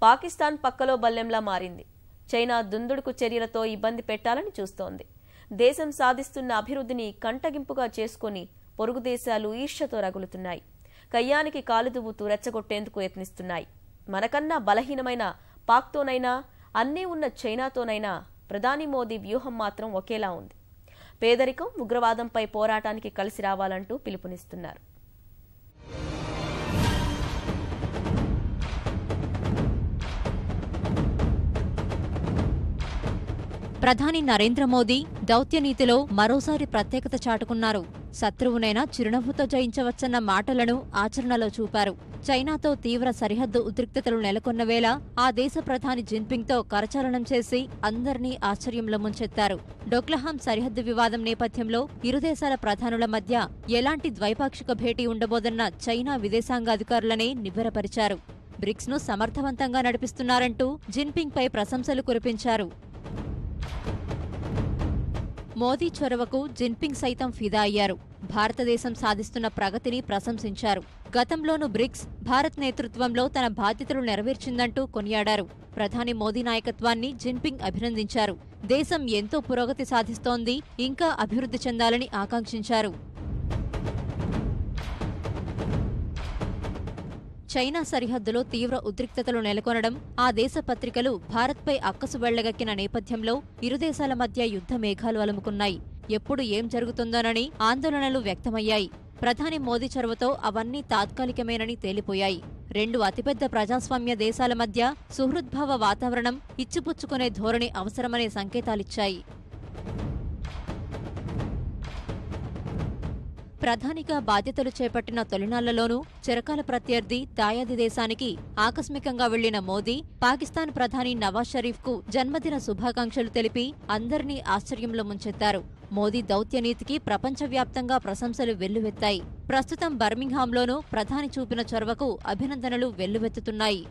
పాకిస్తాన్ పక్కలో బల్లెంలా మారింది. చైనా దుందుడుకు చర్యలతో ఇబ్బంది పెట్టాలని చూస్తోంది. దేశం సాధిస్తున్న అభివృద్ధిని కంటగింపుగా చేసుకుని పొరుగు దేశాలు ఈర్ష్యతో రగులుతున్నాయి. కయ్యానికి కాలుదువ్వుతూ రెచ్చగొట్టేందుకు యత్నిస్తున్నాయి. మనకన్నా బలహీనమైన పాక్తోనైనా, అన్నీ ఉన్న చైనాతోనైనా ప్రధాని మోదీ వ్యూహం మాత్రం ఒకేలా ఉంది. పేదరికం, ఉగ్రవాదంపై పోరాటానికి కలిసి రావాలంటూ పిలుపునిస్తున్నారు. ప్రధాని నరేంద్ర మోదీ దౌత్యనీతిలో మరోసారి ప్రత్యేకత చాటుకున్నారు. శత్రువునైనా చిరునవ్వుతో జయించవచ్చన్న మాటలను ఆచరణలో చూపారు. చైనాతో తీవ్ర సరిహద్దు ఉద్రిక్తతలు నెలకొన్న వేళ ఆ దేశ ప్రధాని జిన్పింగ్తో కరచాలనం చేసి అందరినీ ఆశ్చర్యంలో ముంచెత్తారు. డోక్లహాం సరిహద్దు వివాదం నేపథ్యంలో ఇరు దేశాల ప్రధానుల మధ్య ఎలాంటి ద్వైపాక్షిక భేటీ ఉండబోదన్న చైనా విదేశాంగాధికారులనే నివ్వెరపరిచారు. బ్రిక్స్ను సమర్థవంతంగా నడిపిస్తున్నారంటూ జిన్పింగ్పై ప్రశంసలు కురిపించారు. మోదీ చొరవకు జిన్పింగ్ సైతం ఫిదా అయ్యారు. భారతదేశం సాధిస్తున్న ప్రగతిని ప్రశంసించారు. గతంలోనూ బ్రిక్స్ భారత్ నేతృత్వంలో తన బాధ్యతలు నెరవేర్చిందంటూ కొనియాడారు. ప్రధాని మోదీ నాయకత్వాన్ని జిన్పింగ్ అభినందించారు. దేశం ఎంతో పురోగతి సాధిస్తోంది, ఇంకా అభివృద్ధి చెందాలని ఆకాంక్షించారు. చైనా సరిహద్దులో తీవ్ర ఉద్రిక్తతలు నెలకొనడం, ఆ దేశ పత్రికలు భారత్పై అక్కసు వెళ్లగక్కిన నేపథ్యంలో ఇరు దేశాల మధ్య యుద్ధ మేఘాలు అలుముకున్నాయి. ఎప్పుడు ఏం జరుగుతుందోనని ఆందోళనలు వ్యక్తమయ్యాయి. ప్రధాని మోదీ చొరవతో అవన్నీ తాత్కాలికమేనని తేలిపోయాయి. రెండు అతిపెద్ద ప్రజాస్వామ్య దేశాల మధ్య సుహృద్భావ వాతావరణం ఇచ్చిపుచ్చుకునే ధోరణి అవసరమనే సంకేతాలిచ్చాయి. ప్రధానిగా బాధ్యతలు చేపట్టిన తొలినాళ్లలోనూ చిరకాల ప్రత్యర్థి దాయాది దేశానికి ఆకస్మికంగా వెళ్లిన మోదీ పాకిస్తాన్ ప్రధాని నవాజ్ షరీఫ్కు జన్మదిన శుభాకాంక్షలు తెలిపి అందరినీ ఆశ్చర్యంలో ముంచెత్తారు. మోదీ దౌత్యనీతికి ప్రపంచవ్యాప్తంగా ప్రశంసలు వెల్లువెత్తాయి. ప్రస్తుతం బర్మింగ్హామ్లోనూ ప్రధాని చూపిన చొరవకు అభినందనలు వెల్లువెత్తుతున్నాయి.